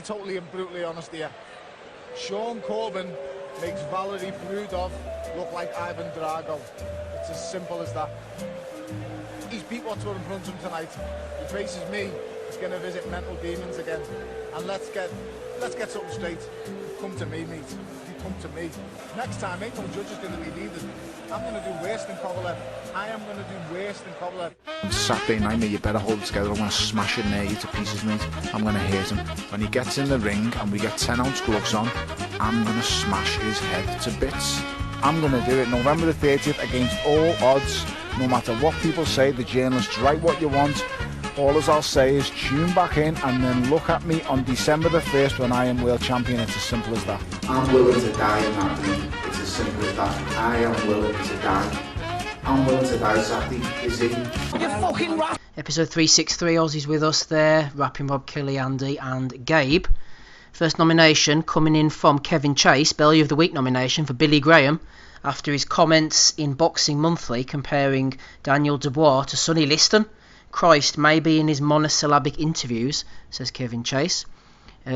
totally and brutally honest here. Sean Corbin makes Valerie Brudov look like Ivan Drago. It's as simple as that. He's beat what's in front of him tonight. He faces me. He's going to visit mental demons again. And let's get something straight. Come to me, mate. You come to me. Next time, ain't no judge is going to be needed. I'm going to do worse than Kovalev. I am going to do worse than Kovalev. Saturday night, mate, you better hold it together. I'm going to smash it near you to pieces, mate. I'm going to hit him. When he gets in the ring and we get 10-ounce gloves on, I'm going to smash his head to bits. I'm going to do it November the 30th against all odds. No matter what people say, the journalists write what you want. All as I'll say is tune back in and then look at me on December the 1st when I am world champion. It's as simple as that. I'm willing to die in that ring. It's as simple as that. I am willing to die. I'm willing to die, Saturday. Is he? You fucking rat! Episode 363, Aussies with us there. Rapping Rob, Kelly, Andy and Gabe. First nomination coming in from Kevin Chase, Bellew of the Week nomination for Billy Graham, after his comments in Boxing Monthly comparing Daniel Dubois to Sonny Liston. Christ, maybe in his monosyllabic interviews, says Kevin Chase.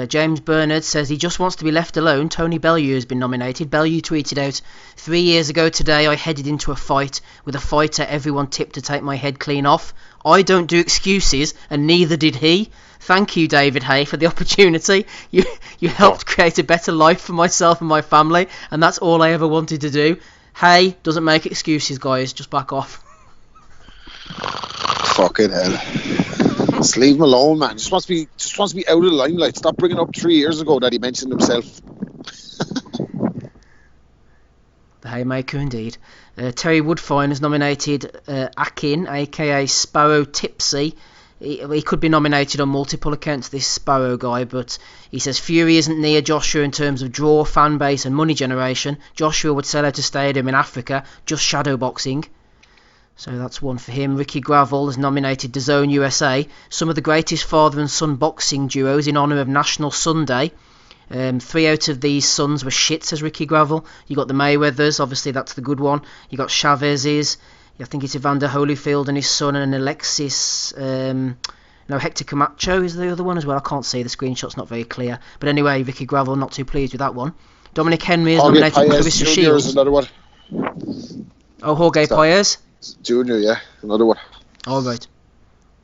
James Bernard says he just wants to be left alone. Tony Bellew has been nominated. Bellew tweeted out, 3 years ago today I headed into a fight with a fighter everyone tipped to take my head clean off. I don't do excuses, and neither did he. Thank you, David Hay, for the opportunity. You helped create a better life for myself and my family, and that's all I ever wanted to do. Hay doesn't make excuses, guys. Just back off. Fucking hell. Just leave him alone, man. Just wants to be out of the limelight. Stop bringing up 3 years ago that he mentioned himself. The Haymaker, indeed. Terry Woodfine has nominated Akin, aka Sparrow Tipsy. He could be nominated on multiple accounts, this Sparrow guy, but he says Fury isn't near Joshua in terms of draw, fan base and money generation. Joshua would sell out a stadium in Africa, just shadow boxing. So that's one for him. Ricky Gravel has nominated DAZN USA, some of the greatest father and son boxing duos in honour of National Sunday. 3 out of these sons were shit, says Ricky Gravel. You got the Mayweathers, obviously that's the good one. You got Chavez's, I think it's Evander Holyfield and his son, and Alexis, Hector Camacho is the other one as well. I can't see, the screenshot's not very clear. But anyway, Ricky Gravel, not too pleased with that one. Dominic Henry has nominated Clarissa Shields. Another one. Oh, Jorge Paez? Junior, yeah, another one. All right,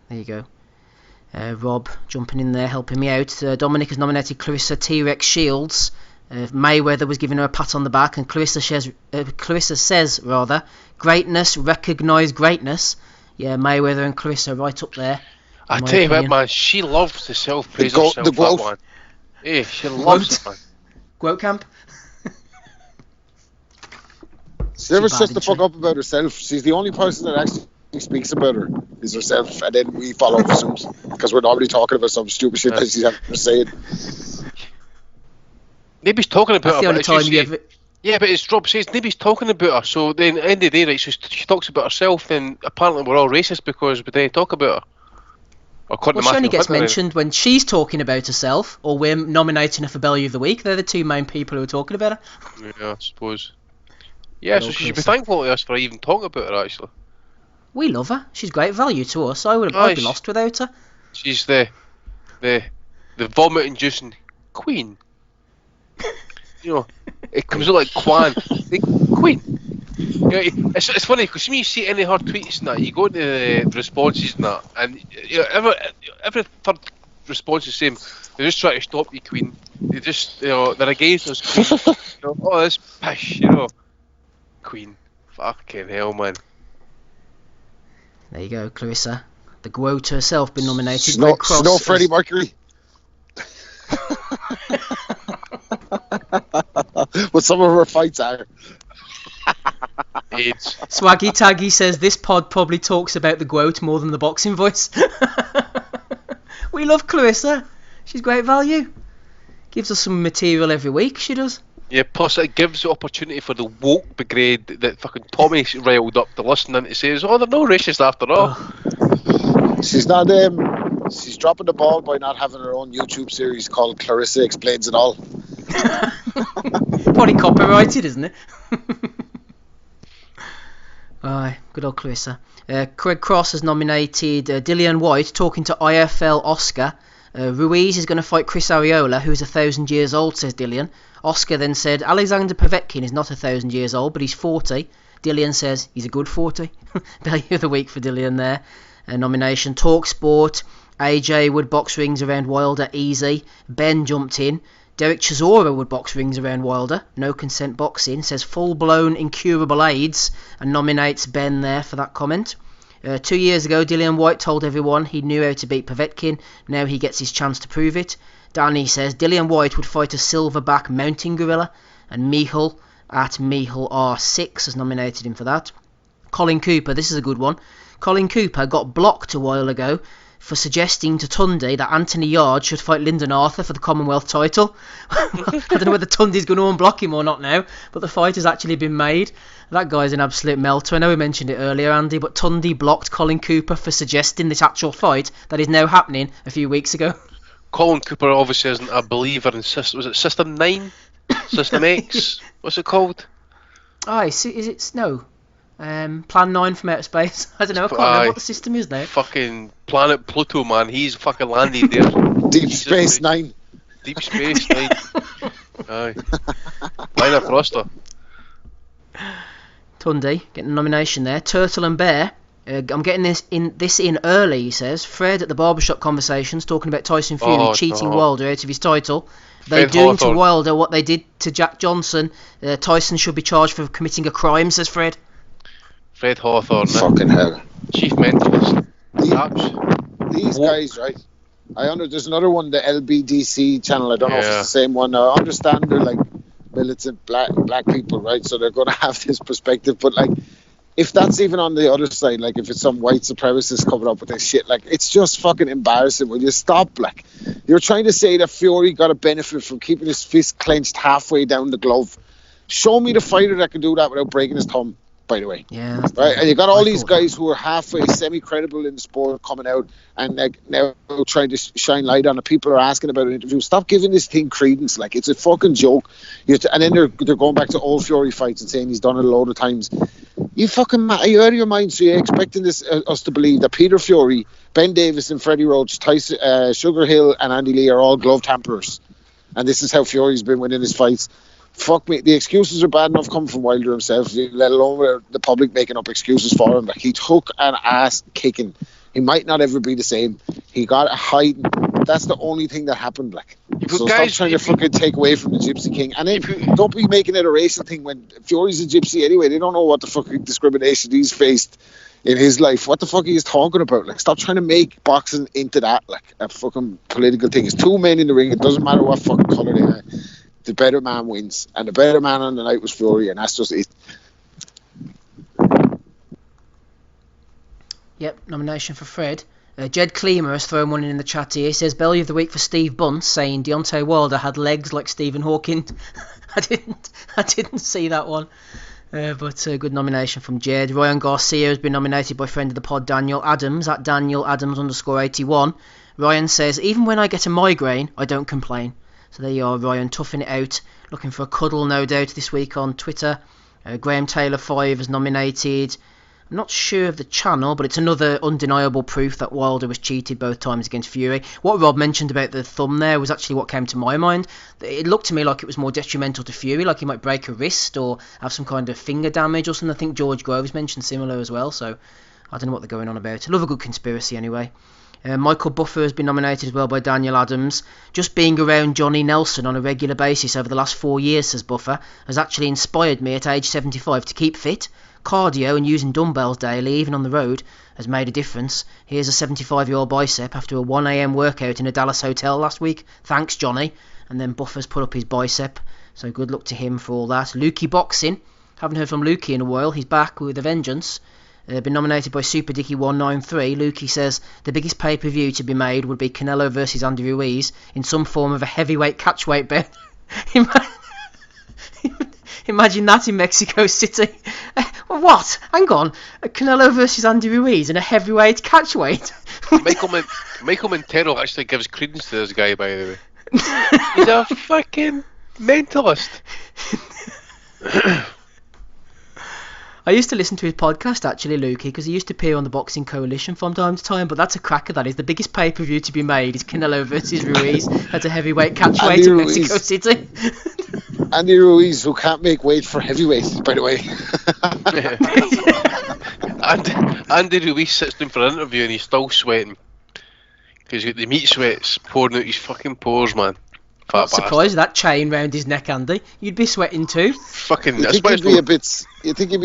there you go. Rob jumping in there, helping me out. Dominic has nominated Clarissa T-Rex Shields. Mayweather was giving her a pat on the back, and Clarissa says, greatness, recognise greatness. Yeah, Mayweather and Clarissa right up there. I tell you what, man, she loves to self-praise herself, that one. Yeah, she loves it, man. Quote camp. She never shuts the fuck up about herself. She's the only person that actually speaks about her is herself, and then we follow suit because we're normally talking about some stupid shit that she's having to say. Maybe he's talking about her. That's the only time you ever... Yeah, but as Rob says, maybe he's talking about her. So then, at the end of the day, right, so she talks about herself, then apparently we're all racist because we didn't talk about her. Well, she only gets mentioned when she's talking about herself, or we're nominating her for Bellew of the Week. They're the two main people who are talking about her. Yeah, I suppose. Yeah, so she should be thankful to us for even talking about her, actually. We love her. She's great value to us. I'd be lost without her. She's the vomit-inducing queen. You know, it comes out like Kwan. The queen. You know, it's funny, because when you see any of her tweets and that, you go into the responses and that, and you know, every third response is the same. They're just trying to stop you, queen. They just, they're against us. Oh, this pish, Queen. Fucking hell, man. There you go, Clarissa. The Goat herself been nominated. Snow Freddie Mercury. What some of her fights are. Swaggy Taggy says this pod probably talks about the Goat more than the boxing voice. We love Clarissa. She's great value. Gives us some material every week, she does. Yeah, plus it gives the opportunity for the woke brigade that fucking Tommy riled up to listen in to say, oh, they're no racist after all. She's not, she's dropping the ball by not having her own YouTube series called Clarissa Explains It All. Probably copyrighted, isn't it? Aye, good old Clarissa. Craig Cross has nominated Dillian White talking to IFL Oscar Ruiz is going to fight Chris Arreola, who's 1,000 years old, says Dillian. Oscar then said, Alexander Povetkin is not 1,000 years old, but he's 40. Dillian says, he's a good 40. Bellew of the week for Dillian there. Nomination, Talk Sport. AJ would box rings around Wilder, easy. Ben jumped in. Derek Chisora would box rings around Wilder. No consent boxing. Says full-blown incurable AIDS and nominates Ben there for that comment. 2 years ago, Dillian White told everyone he knew how to beat Povetkin. Now he gets his chance to prove it. Danny says Dillian White would fight a silverback mountain gorilla. And Michal at Michal R6 has nominated him for that. Colin Cooper, this is a good one. Colin Cooper got blocked a while ago for suggesting to Tundi that Anthony Yard should fight Lyndon Arthur for the Commonwealth title. I don't know whether Tundi's going to unblock him or not now, but the fight has actually been made. That guy's an absolute melter. I know we mentioned it earlier, Andy, but Tundi blocked Colin Cooper for suggesting this actual fight that is now happening a few weeks ago. Colin Cooper obviously isn't a believer in was it System 9? System X? What's it called? Is it no? Plan 9 from outer space. I don't know. I can't remember what the system is now. Fucking planet Pluto, man. He's fucking landed there. Deep Space Nine. Deep Space Nine. Aye. Liner Froster. Tundi getting a nomination there. Turtle and Bear. I'm getting this in early. He says Fred at the barbershop conversations talking about Tyson Fury cheating Wilder out of his title. They're doing to Wilder what they did to Jack Johnson. Tyson should be charged for committing a crime, says Fred. Fred Hawthorne. Fucking hell. Chief mentalist. These guys, right? There's another one, the LBDC channel. I don't know if it's the same one. I understand they're like militant black people, right? So they're going to have this perspective. But like, if that's even on the other side, like if it's some white supremacist coming up with this shit, like it's just fucking embarrassing. Will you stop? Like, you're trying to say that Fury got a benefit from keeping his fist clenched halfway down the glove. Show me the fighter that can do that without breaking his thumb. By the way, right, and you got all these guys who are halfway semi-credible in the sport coming out and like now trying to shine light on it. People are asking about an interview. Stop giving this thing credence. Like, it's a fucking joke. And then they're going back to old Fury fights and saying he's done it a load of times. You fucking are you out of your mind? So you're expecting us to believe that Peter Fury, Ben Davis, and Freddie Roach, Tyson, Sugar Hill, and Andy Lee are all glove tamperers, and this is how Fury's been winning his fights? Fuck me, the excuses are bad enough coming from Wilder himself, let alone the public making up excuses for him. Like, he took an ass kicking. He might not ever be the same. He got a hiding. That's the only thing that happened. Like, so stop trying to fucking take away from the Gypsy King. And then don't be making it a racial thing when Fury's a gypsy anyway. They don't know what the fucking discrimination he's faced in his life. What the fuck are you talking about? Like, stop trying to make boxing into that, like, a fucking political thing. It's two men in the ring. It doesn't matter what fucking colour they are. The better man wins, and the better man on the night was Fury, and that's just it. Yep, nomination for Fred. Jed Kleemer has thrown one in the chat here. He says Bellew of the week for Steve Bunce, saying Deontay Wilder had legs like Stephen Hawking. I didn't see that one, but a good nomination from Jed. Ryan Garcia has been nominated by friend of the pod Daniel Adams at Daniel Adams _81. Ryan says, even when I get a migraine, I don't complain. So there you are, Ryan, toughing it out, looking for a cuddle, no doubt, this week on Twitter. Graham Taylor 5 is nominated. I'm not sure of the channel, but it's another undeniable proof that Wilder was cheated both times against Fury. What Rob mentioned about the thumb there was actually what came to my mind. It looked to me like it was more detrimental to Fury, like he might break a wrist or have some kind of finger damage or something. I think George Groves mentioned similar as well, so I don't know what they're going on about. I love a good conspiracy anyway. Michael Buffer has been nominated as well by Daniel Adams. Just being around Johnny Nelson on a regular basis over the last 4 years, says Buffer, has actually inspired me at age 75 to keep fit. Cardio and using dumbbells daily, even on the road, has made a difference. Here's a 75-year-old bicep after a 1 a.m. workout in a Dallas hotel last week. Thanks, Johnny. And then Buffer's put up his bicep, so good luck to him for all that. Lukey Boxing. Haven't heard from Lukey in a while. He's back with a vengeance. Been nominated by Super Dicky 193. Lukey says the biggest pay-per-view to be made would be Canelo versus Andy Ruiz in some form of a heavyweight catchweight bout. Imagine that in Mexico City. What? Hang on. Canelo versus Andy Ruiz in a heavyweight catchweight? Michael Montero actually gives credence to this guy, by the way. He's a fucking mentalist. I used to listen to his podcast, actually, Lukey, because he used to appear on the Boxing Coalition from time to time, but that's a cracker, that is. The biggest pay-per-view to be made is Canelo versus Ruiz at a heavyweight catchweight in Mexico City. Andy Ruiz, who can't make weight for heavyweight, by the way. Andy Ruiz sits down for an interview and he's still sweating. Because he's got the meat sweats pouring out his fucking pores, man. Not surprised that chain round his neck, Andy. You'd be sweating too. Fucking. You think he'd be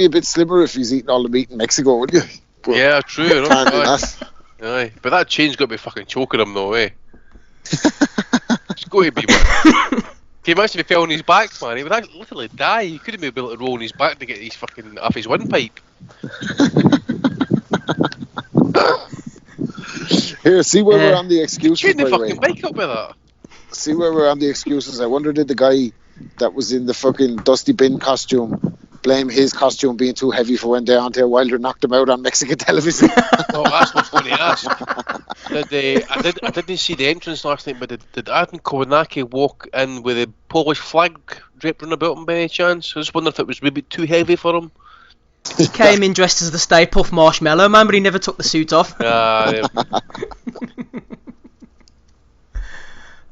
a bit slimmer if he's eating all the meat in Mexico, wouldn't you? But yeah, true. can't do that. Aye, but that chain's got to be fucking choking him though, eh? It's got to be. He must have fell on his back, man. He would literally die. He couldn't be able to roll on his back to get his fucking off his windpipe. Here, see where we're on the excuses. Turn the by the fucking way. bike up with that. See where we're on the excuses. I wonder, did the guy that was in the fucking Dusty Bin costume blame his costume being too heavy for when Deontay Wilder knocked him out on Mexican television? Oh, that's what's going to ask. I didn't see the entrance last night, but did Adam Kownacki walk in with a Polish flag draped on about him by any chance? I just wonder if it was maybe too heavy for him. He came in dressed as the Stay Puft Marshmallow Man, but he never took the suit off.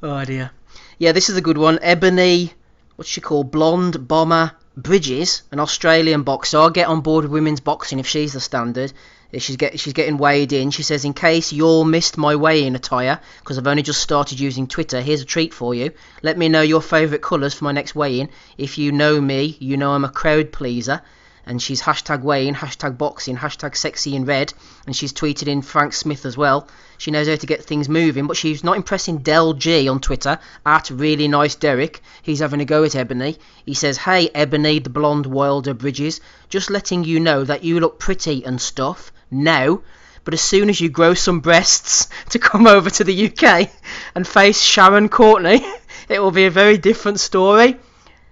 Oh dear. Yeah, this is a good one. Ebony, what's she called? Blonde Bomber Bridges, an Australian boxer. I'll get on board with women's boxing if she's the standard. She's getting weighed in. She says, in case you all missed my weigh-in attire, because I've only just started using Twitter, here's a treat for you. Let me know your favourite colours for my next weigh-in. If you know me, you know I'm a crowd pleaser. And she's hashtag weigh-in, hashtag boxing, hashtag sexy in red. And she's tweeted in Frank Smith as well. She knows how to get things moving, but she's not impressing Del G on Twitter, at really nice Derek. He's having a go at Ebony. He says, hey Ebony, the blonde Wilder Bridges, just letting you know that you look pretty and stuff, now, but as soon as you grow some breasts to come over to the UK and face Sharon Courtney, it will be a very different story.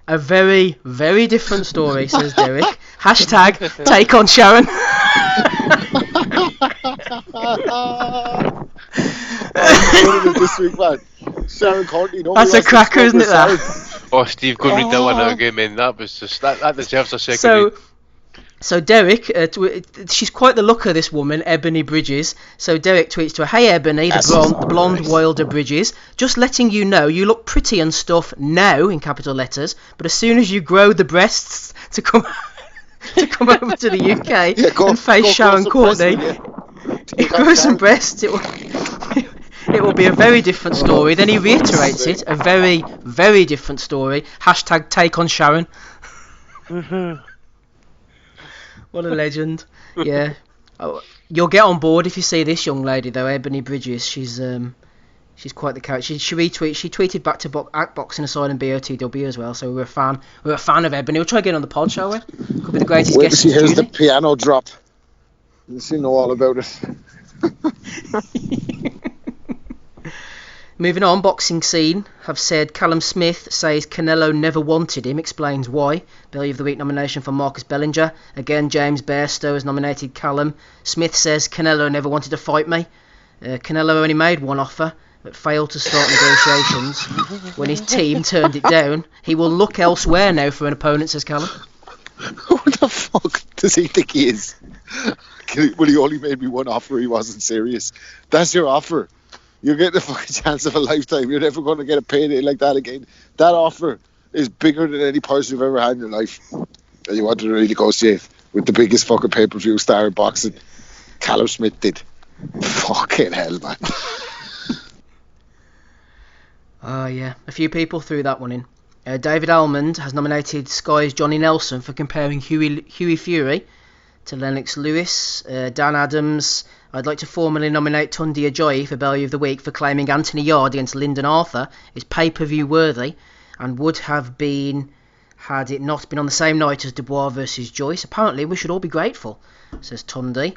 A very, very different story, says Derek. Hashtag take on Sharon. This week, man. Sharon Courtney. That's a cracker, isn't it? That. Oh, Steve, go read that one out again, man. That was just that deserves a second. So Derek, she's quite the looker, this woman, Ebony Bridges. So Derek tweets to her, hey Ebony, the blonde Wilder Bridges, just letting you know you look pretty and stuff now, in capital letters, but as soon as you grow the breasts to come over to the UK and face Sharon Courtney, it grows some breasts, it will be a very different story. Then he reiterates it, a very, very different story. Hashtag take on Sharon. What a legend. Yeah. Oh, you'll get on board if you see this young lady though, Ebony Bridges. She's quite the character. She tweeted back to Boxing Asylum BOTW as well, so we're a fan of Ebony. We'll try to get on the pod, shall we? Could be the greatest guest. She hears the piano drop. She know all about it. Moving on, boxing scene have said Callum Smith says Canelo never wanted him, explains why. Bellew of the Week nomination for Marcus Bellinger. Again, James Bairstow has nominated Callum. Smith says Canelo never wanted to fight me. Canelo only made one offer, but failed to start negotiations. When his team turned it down, he will look elsewhere now for an opponent, says Callum. Who the fuck does he think he is? Well, he only made me one offer, he wasn't serious. That's your offer. You'll get the fucking chance of a lifetime. You're never going to get a payday like that again. That offer is bigger than any person you've ever had in your life. And you wanted to renegotiate with the biggest fucking pay-per-view star in boxing. Callum Smith did. Fucking hell, man. Oh, yeah. A few people threw that one in. David Almond has nominated Sky's Johnny Nelson for comparing Huey Fury to Lennox Lewis. Dan Adams, I'd like to formally nominate Tunde Ajayi for Bellew of the Week for claiming Anthony Yard against Lyndon Arthur is pay-per-view worthy and would have been had it not been on the same night as Dubois versus Joyce. Apparently we should all be grateful, says Tunde.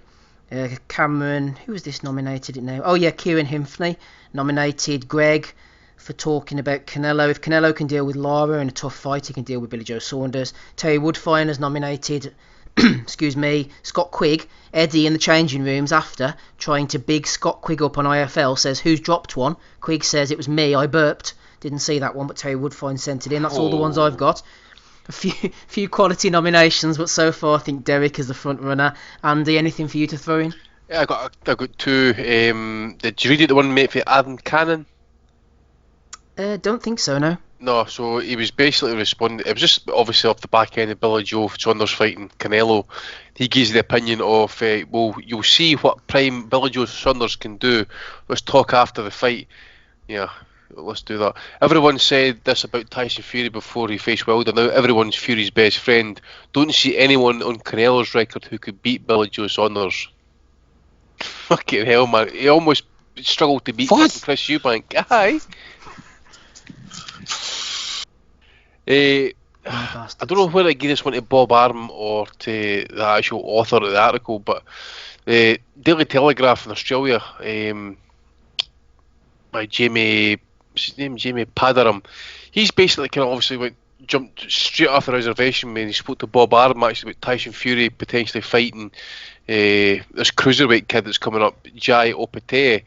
Cameron, who was this nominated it now? Oh yeah, Kieran Hinfney nominated Greg for talking about Canelo. If Canelo can deal with Lara in a tough fight, he can deal with Billy Joe Saunders. Terry Woodfine has nominated Scott Quigg. Eddie in the changing rooms after trying to big Scott Quigg up on IFL says, who's dropped one? Quigg says, it was me, I burped. Didn't see that one, but Terry Woodfine sent it in. That's all the ones I've got. A few quality nominations, but so far I think Derek is the front runner. Andy, anything for you to throw in? Yeah, I got two. Did you read it? The one made for Adam Cannon? Don't think so, no. No, so he was basically responding. It was just obviously off the back end of Billy Joe Saunders fighting Canelo. He gives the opinion of, well, you'll see what prime Billy Joe Saunders can do. Let's talk after the fight. Yeah, let's do that. Everyone said this about Tyson Fury before he faced Wilder. Now everyone's Fury's best friend. Don't see anyone on Canelo's record who could beat Billy Joe Saunders. Fucking hell, man. He almost struggled to beat Chris Eubank. Aye. I don't know whether to give this one to Bob Arum or to the actual author of the article, but Daily Telegraph in Australia, by Jamie Padaram, he's basically kind of obviously jumped straight off the reservation when he spoke to Bob Arum actually about Tyson Fury potentially fighting this cruiserweight kid that's coming up, Jai Opete.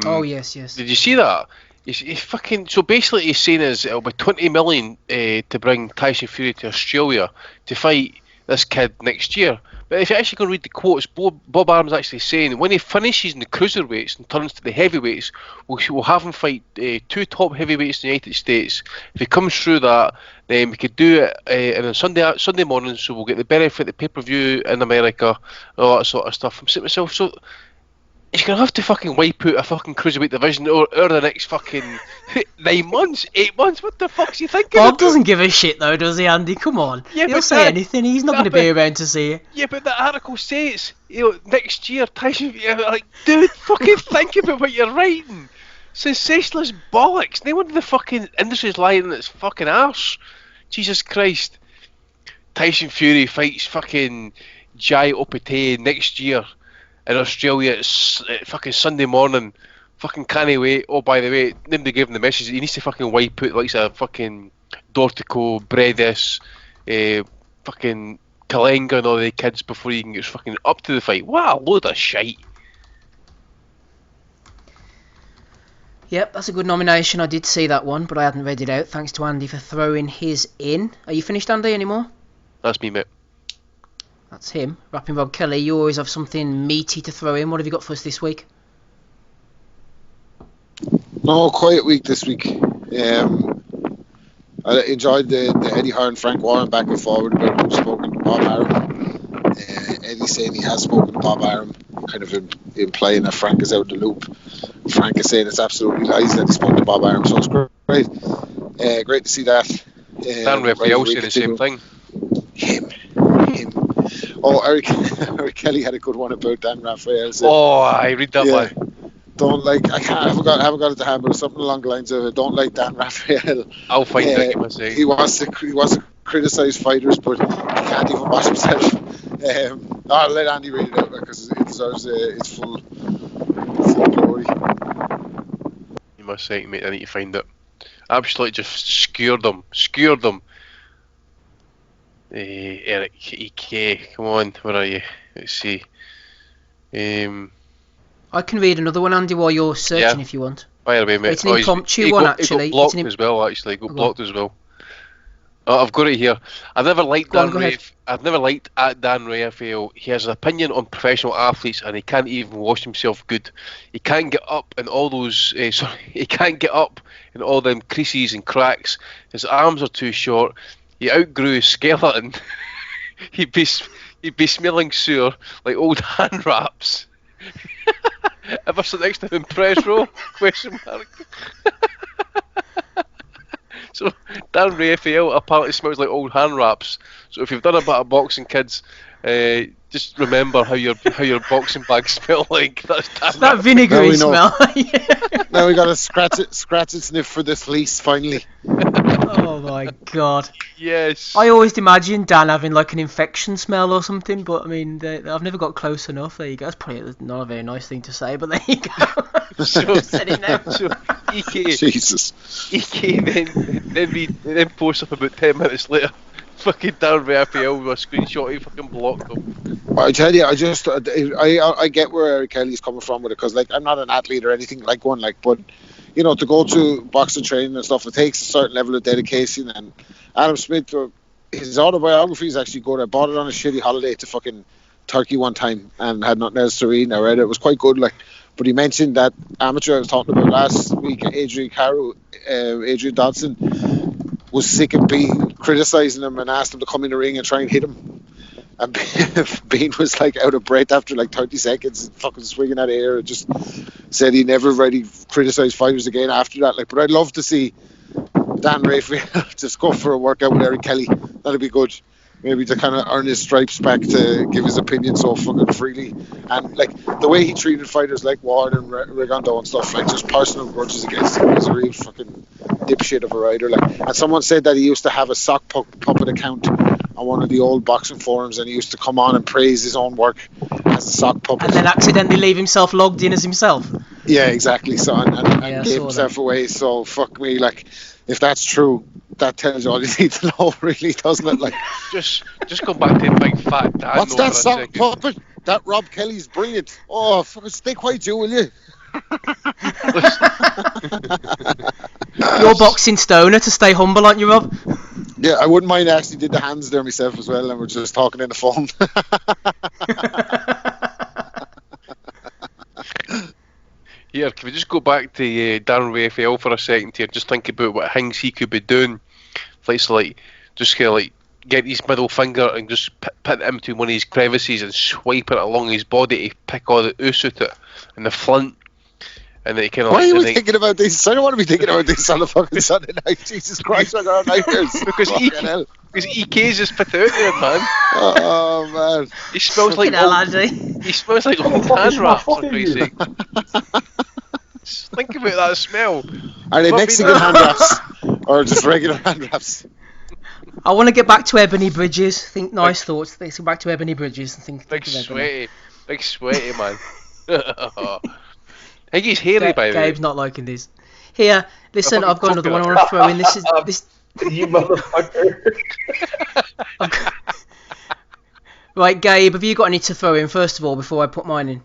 Oh yes. Did you see that? He's fucking. So basically, he's saying is it'll be 20 million to bring Tyson Fury to Australia to fight this kid next year. But if you actually go and read the quotes, Bob Arum's actually saying when he finishes in the cruiserweights and turns to the heavyweights, we'll have him fight two top heavyweights in the United States. If he comes through that, then we could do it on a Sunday morning, so we'll get the benefit of the pay-per-view in America, all that sort of stuff. I'm saying to myself, so he's going to have to fucking wipe out a fucking cruiserweight division over the next fucking 9 months, 8 months. What the fuck's he thinking Bob about? doesn't give a shit though, does he, Andy? Come on. Yeah, He'll but say anything. He's not going to be around to see it. Yeah, but the article says, next year, Tyson... like, dude, fucking think about what you're writing. Sensationalist bollocks. No wonder the fucking industry's lying in its fucking arse. Jesus Christ. Tyson Fury fights fucking Jai Opete next year. In Australia, it's fucking Sunday morning. Fucking can't wait. Oh, by the way, nobody gave him the message. He needs to fucking wipe out like a fucking Dortico, Bredis, fucking Kalenga and all the kids before he can get fucking up to the fight. What a load of shite. Yep, that's a good nomination. I did see that one, but I hadn't read it out. Thanks to Andy for throwing his in. Are you finished, Andy, anymore? That's me, mate. That's him. Rapping Rob Kelly, you always have something meaty to throw in. What have you got for us this week? No, quiet week this week. I enjoyed the Eddie Hearn and Frank Warren back and forward about who's spoken to Bob Arum. Eddie saying he has spoken to Bob Arum, kind of implying that Frank is out the loop. Frank is saying it's absolutely lies that he spoke to Bob Arum, so it's great. Great to see that. Dan Raphael said the same thing. Him. Oh, Eric Kelly had a good one about Dan Raphael. Oh, I read that one. Don't like. I haven't got it to hand, but something along the lines of don't like Dan Raphael. I'll find it. He wants to criticize fighters, but he can't even watch himself. I'll let Andy read it out because it deserves its full glory. You must say, mate. I need to find it. Absolutely, just skewered them. Eric EK, come on, where are you? Let's see. I can read another one, Andy, while you're searching if you want. By the way, mate. It's an impromptu one, actually. He got blocked as well, actually. He got blocked as well. Oh, I've got it here. I've never liked Dan Raphael. He has an opinion on professional athletes, and he can't even wash himself good. He can't get up in all those. He can't get up in all them creases and cracks. His arms are too short. He outgrew his skeleton. he'd be smelling sewer like old hand wraps. Ever sit next to him in press row? Question mark. So Dan Raphael apparently smells like old hand wraps. So if you've done a bit of boxing, kids, just remember how your boxing bags smell like. That's that vinegary smell. Now we gotta scratch it, sniff for the fleece finally. Oh my god. Yes. I always imagined Dan having like an infection smell or something, but I mean, I've never got close enough. There you go. That's probably not a very nice thing to say, but there you go. Said it now. So EK, Jesus. EK then posts up about 10 minutes later. Fucking Dan Raphael with a screenshot, he fucking blocked him. I tell you, I get where Eric Kelly's coming from with it, because like I'm not an athlete or anything like one, like, but you know, to go to boxing training and stuff, it takes a certain level of dedication. And Adam Smith his autobiography is actually good. I bought it on a shitty holiday to fucking Turkey one time and had nothing else to read, and I read it. It was quite good, like. But he mentioned that amateur I was talking about last week, Adrian Dodson, was sick of Bean criticising him and asked him to come in the ring and try and hit him. And Bean was like out of breath after like 30 seconds, fucking swinging out of air. Just said he never really criticised fighters again after that. Like, but I'd love to see Dan Raphael just go for a workout with Eric Kelly. That'd be good. Maybe to kind of earn his stripes back to give his opinion so fucking freely. And like the way he treated fighters like Ward and Regondo and stuff, like just personal grudges against him. He's a real fucking dipshit of a rider. Like, and someone said that he used to have a sock puppet account on one of the old boxing forums, and he used to come on and praise his own work as a sock puppet. And then accidentally leave himself logged in as himself. Yeah, exactly. So and gave himself away. So fuck me, like if that's true, that tells you all you need to know, really, doesn't it? Like, just go back to big fat Dan. What's that sock puppet? That Rob Kelly's brilliant. Oh, fucking stay quiet, you, will you? You're boxing stoner to stay humble, aren't you, Rob? Yeah, I wouldn't mind. I actually did the hands there myself as well, and we're just talking in the phone. Here, can we just go back to Darren Raphael for a second here? Just think about what things he could be doing. Like just kind of like get his middle finger and just put it in between one of his crevices and swipe it along his body to pick all the ooze out it and the flint. And then he kind of. Why are you thinking about this? I don't want to be thinking about this on a fucking Sunday night. Jesus Christ, I got nightmares. Because EK's just put out there, man. Oh man, he smells like he smells like old hand wraps, for Christ's sake. Think about that smell. Are they Mexican hand wraps or just regular hand wraps? I want to get back to Ebony Bridges. Think nice thoughts. Let's go back to Ebony Bridges and think. Big sweaty man. I think he's hairy by the way. Gabe's not liking this. Here, listen, I've got another one I want to throw in. This. You motherfucker. Right, Gabe, have you got any to throw in first of all before I put mine in,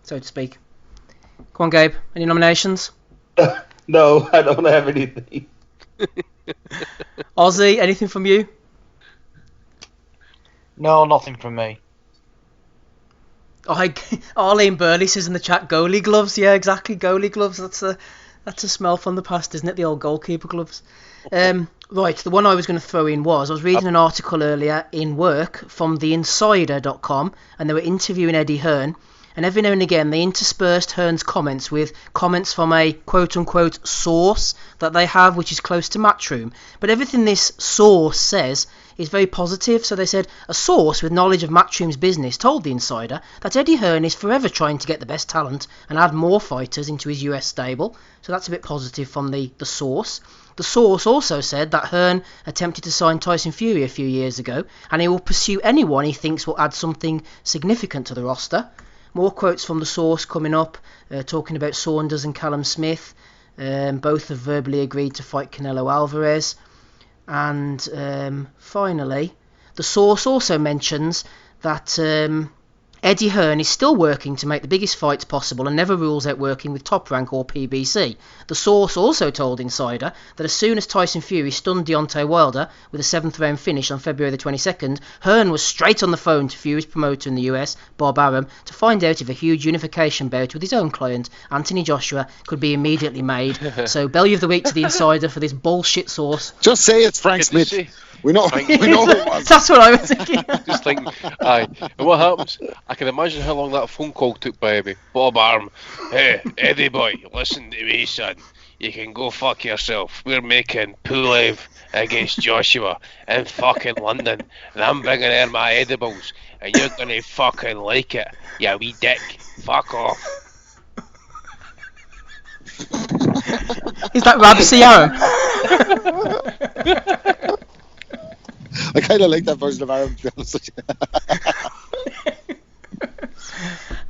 so to speak? Come on, Gabe. Any nominations? No, I don't have anything. Ozzy, anything from you? No, nothing from me. Oh, Arlene Burley says in the chat, goalie gloves. Yeah, exactly, goalie gloves. That's a smell from the past, isn't it? The old goalkeeper gloves. Right, the one I was going to throw in was, I was reading an article earlier in work from theinsider.com, and they were interviewing Eddie Hearn, and every now and again they interspersed Hearn's comments with comments from a quote-unquote source that they have, which is close to Matchroom. But everything this source says is very positive. So they said, a source with knowledge of Matchroom's business told the Insider that Eddie Hearn is forever trying to get the best talent and add more fighters into his US stable. So that's a bit positive from the source. The source also said that Hearn attempted to sign Tyson Fury a few years ago, and he will pursue anyone he thinks will add something significant to the roster. More quotes from the source coming up, talking about Saunders and Callum Smith. Both have verbally agreed to fight Canelo Alvarez. And finally, the source also mentions that Eddie Hearn is still working to make the biggest fights possible and never rules out working with Top Rank or PBC. The source also told Insider that as soon as Tyson Fury stunned Deontay Wilder with a 7th round finish on February the 22nd, Hearn was straight on the phone to Fury's promoter in the US, Bob Arum, to find out if a huge unification bout with his own client, Anthony Joshua, could be immediately made. So, Bellew of the Week to the Insider for this bullshit source. Just say it's Frank Smith. We know who it was. That's what I was thinking. Just thinking, aye. And what happens? I can imagine how long that phone call took, baby. Bob Arm. Hey, Eddie boy, listen to me, son. You can go fuck yourself. We're making Pulev against Joshua in fucking London. And I'm bringing in my edibles. And you're gonna fucking like it. You wee dick. Fuck off. Is that Rabsy Arum? I kind of like that version of Arum, to be honest with you.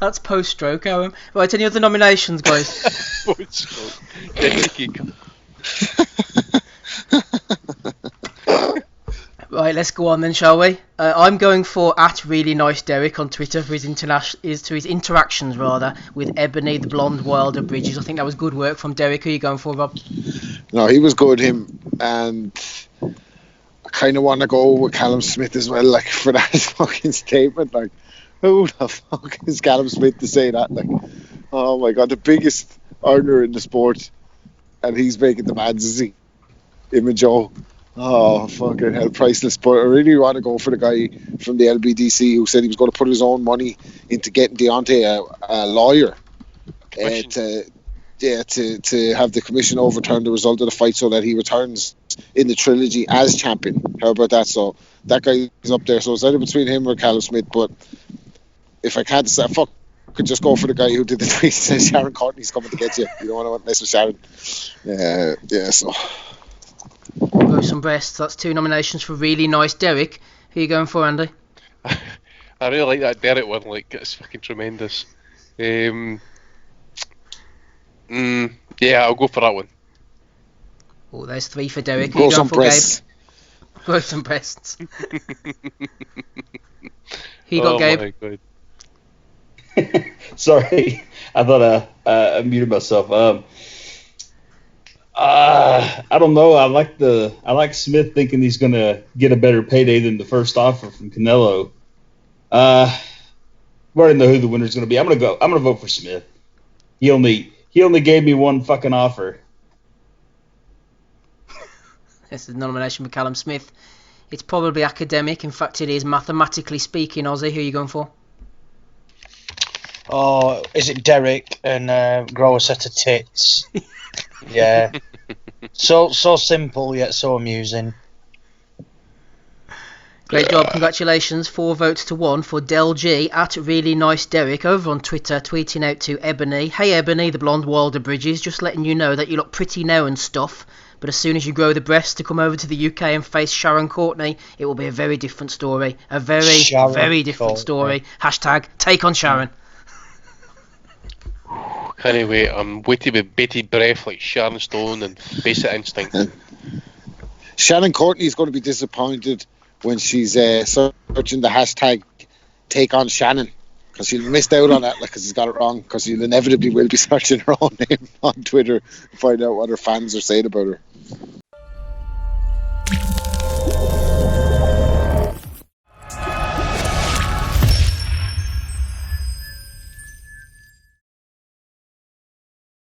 That's post-stroke, Arum. Right, any other nominations, guys? Post-stroke. Right, let's go on then, shall we? I'm going for @reallyniceDerek on Twitter for his interactions with Ebony, the blonde Wilder Bridges. I think that was good work from Derek. Who are you going for, Rob? No, he was good, him, and I kind of want to go with Callum Smith as well, like, for that fucking statement. Like, who the fuck is Callum Smith to say that? Like, oh my god, the biggest earner in the sport, and he's making demands, is he? Him and Joe. Oh, fucking hell, priceless. But I really want to go for the guy from the LBDC who said he was going to put his own money into getting Deontay a lawyer to have the commission overturn the result of the fight so that he returns in the trilogy as champion. How about that? So that guy is up there. So it's either between him or Callum Smith. But if I can't decide, could just go for the guy who did the tweet that says Sharon Courtney's coming to get you. You don't want to mess with Sharon. So. Go some breasts. That's 2 nominations for Really Nice Derek. Who are you going for, Andy? I really like that Derek one. Like, it's fucking tremendous. Yeah, I'll go for that one. Oh, there's 3 for Derek. Who Go are you going some for, breasts. Gabe? Go some breasts. Who you got, Gabe? My God. Sorry, I thought I muted myself. I don't know. I like Smith thinking he's gonna get a better payday than the first offer from Canelo. We already know who the winner's gonna be. I'm gonna vote for Smith. He only gave me one fucking offer. This is the nomination for Callum Smith. It's probably academic. In fact, it is mathematically speaking. Ozzy, who are you going for? Oh, is it Derek and grow a set of tits? Yeah. So simple yet so amusing. Great job, congratulations. 4 votes to 1 for Del G at Really Nice Derek over on Twitter, tweeting out to Ebony. Hey Ebony, the blonde Wilder Bridges, just letting you know that you look pretty now and stuff, but as soon as you grow the breasts to come over to the UK and face Sharon Courtney, it will be a very different story. A very different story. Hashtag take on Sharon. Can't wait. I'm waiting with bated breath like Sharon Stone and Basic Instinct. Shannon Courtney's going to be disappointed when she's searching the hashtag take on Shannon, because she'll missed out on that, because she's got it wrong, because she'll inevitably will be searching her own name on Twitter to find out what her fans are saying about her.